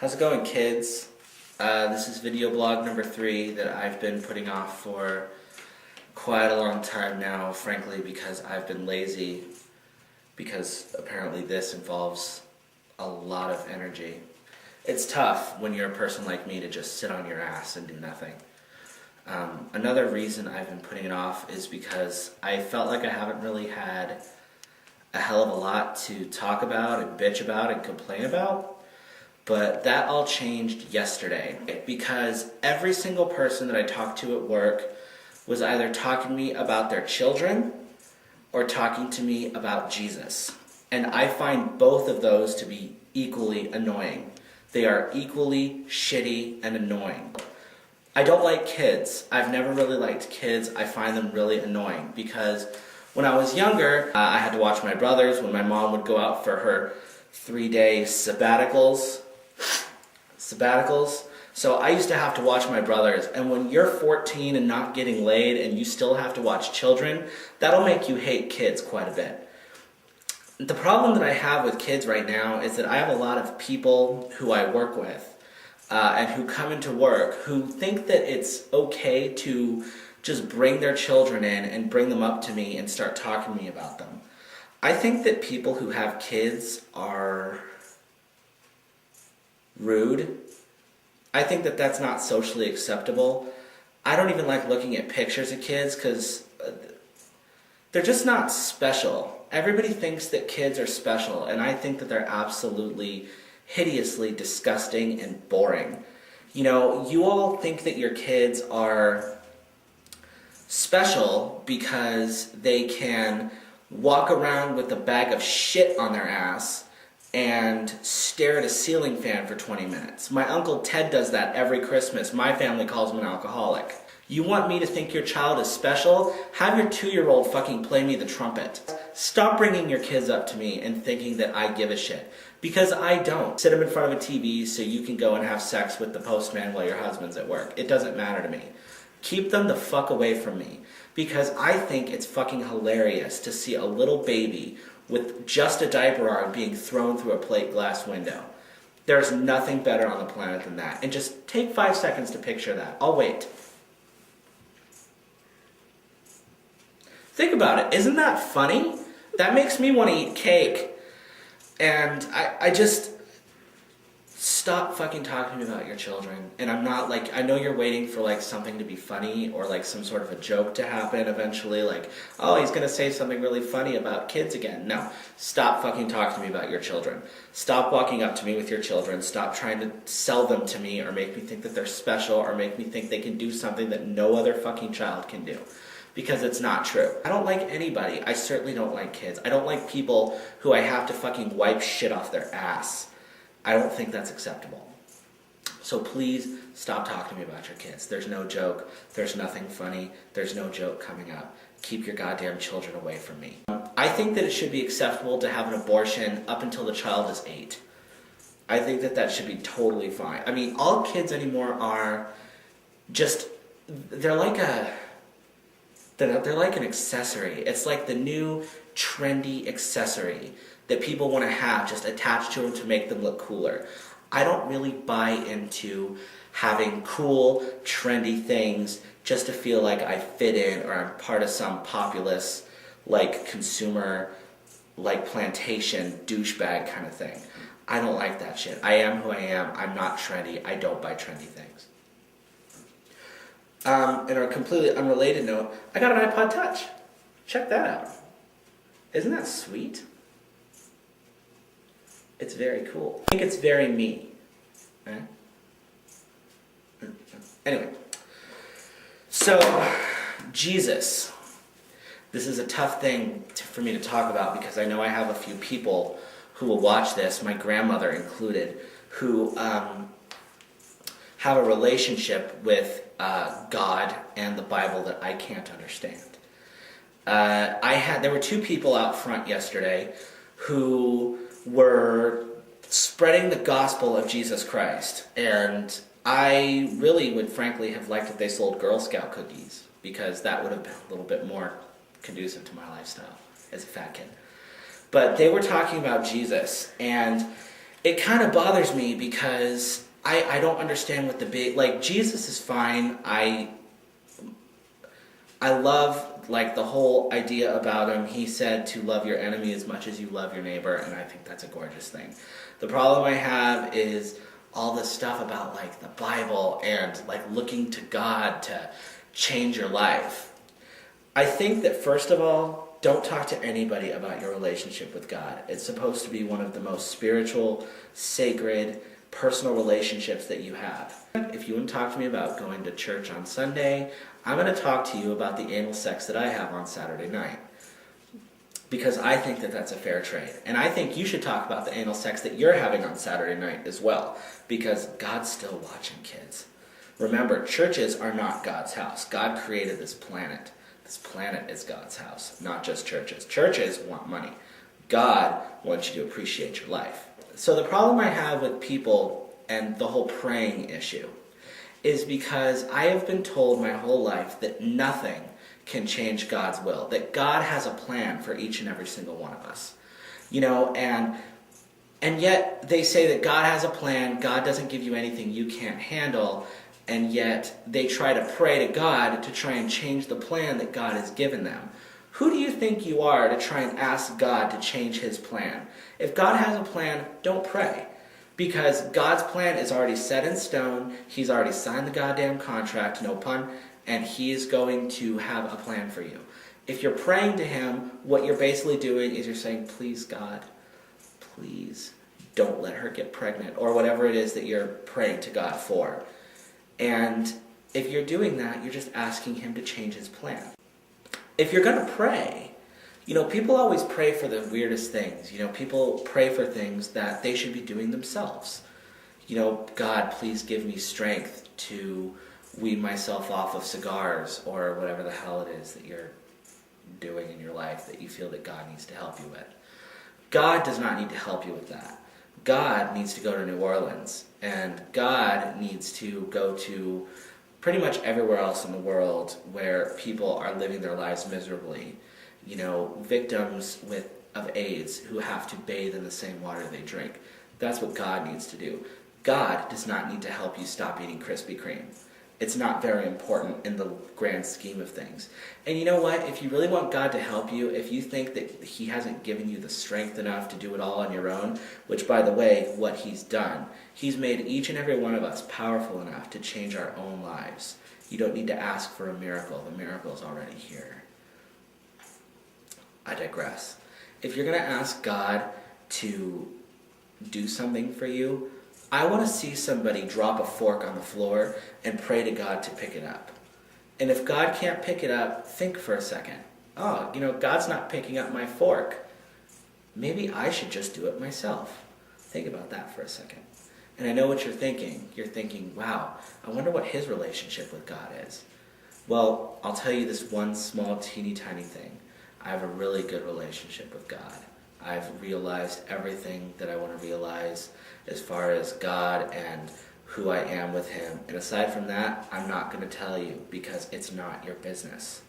How's it going, kids? This is video blog number 3 that I've been putting off for quite a long time now, frankly, because I've been lazy, because apparently this involves a lot of energy. It's tough when you're a person like me to just sit on your ass and do nothing. Another reason I've been putting it off is because I felt like I haven't really had a hell of a lot to talk about and bitch about and complain about. But that all changed yesterday because every single person that I talked to at work was either talking to me about their children or talking to me about Jesus. And I find both of those to be equally annoying. They are equally shitty and annoying. I don't like kids. I've never really liked kids. I find them really annoying because when I was younger, I had to watch my brothers when my mom would go out for her 3-day sabbaticals. So I used to have to watch my brothers, and when you're 14 and not getting laid and you still have to watch children, that'll make you hate kids quite a bit. The problem that I have with kids right now is that I have a lot of people who I work with and who come into work who think that it's okay to just bring their children in and bring them up to me and start talking to me about them. I think that people who have kids are rude. I think that that's not socially acceptable. I don't even like looking at pictures of kids because they're just not special. Everybody thinks that kids are special, and I think that they're absolutely hideously disgusting and boring. You know, you all think that your kids are special because they can walk around with a bag of shit on their ass and stare at a ceiling fan for 20 minutes. My Uncle Ted does that every Christmas. My family calls him an alcoholic. You want me to think your child is special? Have your 2-year-old fucking play me the trumpet. Stop bringing your kids up to me and thinking that I give a shit. Because I don't. Sit them in front of a TV so you can go and have sex with the postman while your husband's at work. It doesn't matter to me. Keep them the fuck away from me. Because I think it's fucking hilarious to see a little baby with just a diaper on being thrown through a plate glass window. There's nothing better on the planet than that. And just take 5 seconds to picture that. I'll wait. Think about it. Isn't that funny? That makes me want to eat cake. And I just... Stop fucking talking to me about your children. And I'm not like, I know you're waiting for like something to be funny or like some sort of a joke to happen eventually, like, oh, he's gonna say something really funny about kids again. No, stop fucking talking to me about your children. Stop walking up to me with your children. Stop trying to sell them to me or make me think that they're special or make me think they can do something that no other fucking child can do. Because it's not true. I don't like anybody. I certainly don't like kids. I don't like people who I have to fucking wipe shit off their ass. I don't think that's acceptable. So please stop talking to me about your kids. There's no joke. There's nothing funny. There's no joke coming up. Keep your goddamn children away from me. I think that it should be acceptable to have an abortion up until the child is 8. I think that that should be totally fine. I mean, all kids anymore are just, they're like an accessory. It's like the new trendy accessory that people want to have just attached to them to make them look cooler. I don't really buy into having cool, trendy things just to feel like I fit in or I'm part of some populist, like consumer, like plantation douchebag kind of thing. I don't like that shit. I am who I am. I'm not trendy. I don't buy trendy things. In a completely unrelated note, I got an iPod Touch. Check that out. Isn't that sweet? It's very cool. I think it's very me. Anyway, so Jesus. This is a tough thing for me to talk about because I know I have a few people who will watch this, my grandmother included, who have a relationship with God and the Bible that I can't understand. There were 2 people out front yesterday who were spreading the gospel of Jesus Christ, and I really would frankly have liked if they sold Girl Scout cookies, because that would have been a little bit more conducive to my lifestyle as a fat kid. But they were talking about Jesus, and it kind of bothers me because I don't understand what the big, like, Jesus is fine. I love, like, the whole idea about him. He said to love your enemy as much as you love your neighbor, and I think that's a gorgeous thing. The problem I have is all this stuff about, like, the Bible and, like, looking to God to change your life. I think that, first of all, don't talk to anybody about your relationship with God. It's supposed to be one of the most spiritual, sacred, personal relationships that you have. If you want to talk to me about going to church on Sunday, I'm going to talk to you about the anal sex that I have on Saturday night. Because I think that that's a fair trade. And I think you should talk about the anal sex that you're having on Saturday night as well. Because God's still watching, kids. Remember, churches are not God's house. God created this planet. This planet is God's house, not just churches. Churches want money. God wants you to appreciate your life. So the problem I have with people and the whole praying issue is because I have been told my whole life that nothing can change God's will, that God has a plan for each and every single one of us. You know, and yet they say that God has a plan, God doesn't give you anything you can't handle, and yet they try to pray to God to try and change the plan that God has given them. Who do you think you are to try and ask God to change his plan? If God has a plan, don't pray. Because God's plan is already set in stone. He's already signed the goddamn contract, no pun, and he is going to have a plan for you. If you're praying to him, what you're basically doing is you're saying, please God, please don't let her get pregnant, or whatever it is that you're praying to God for. And if you're doing that, you're just asking him to change his plan. If you're going to pray, you know, people always pray for the weirdest things. You know, people pray for things that they should be doing themselves. You know, God, please give me strength to wean myself off of cigars, or whatever the hell it is that you're doing in your life that you feel that God needs to help you with. God does not need to help you with that. God needs to go to New Orleans, and God needs to go to pretty much everywhere else in the world where people are living their lives miserably. You know, victims of AIDS who have to bathe in the same water they drink. That's what God needs to do. God does not need to help you stop eating Krispy Kreme. It's not very important in the grand scheme of things. And you know what? If you really want God to help you, if you think that he hasn't given you the strength enough to do it all on your own, which, by the way, what he's done, he's made each and every one of us powerful enough to change our own lives. You don't need to ask for a miracle. The miracle is already here. I digress. If you're going to ask God to do something for you, I want to see somebody drop a fork on the floor and pray to God to pick it up. And if God can't pick it up, think for a second. Oh, you know, God's not picking up my fork. Maybe I should just do it myself. Think about that for a second. And I know what you're thinking. You're thinking, wow, I wonder what his relationship with God is. Well, I'll tell you this one small, teeny tiny thing. I have a really good relationship with God. I've realized everything that I want to realize as far as God and who I am with him. And aside from that, I'm not going to tell you because it's not your business.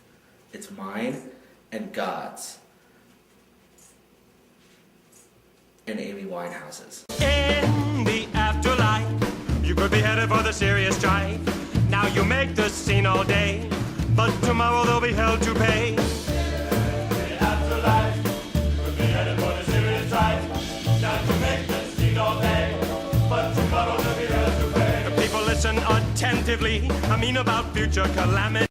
It's mine and God's. And Amy Winehouse's. In the afterlife, you could be headed for the serious strife. Now you make the scene all day, but tomorrow they'll be held to pay. Listen attentively, I mean about future calamity.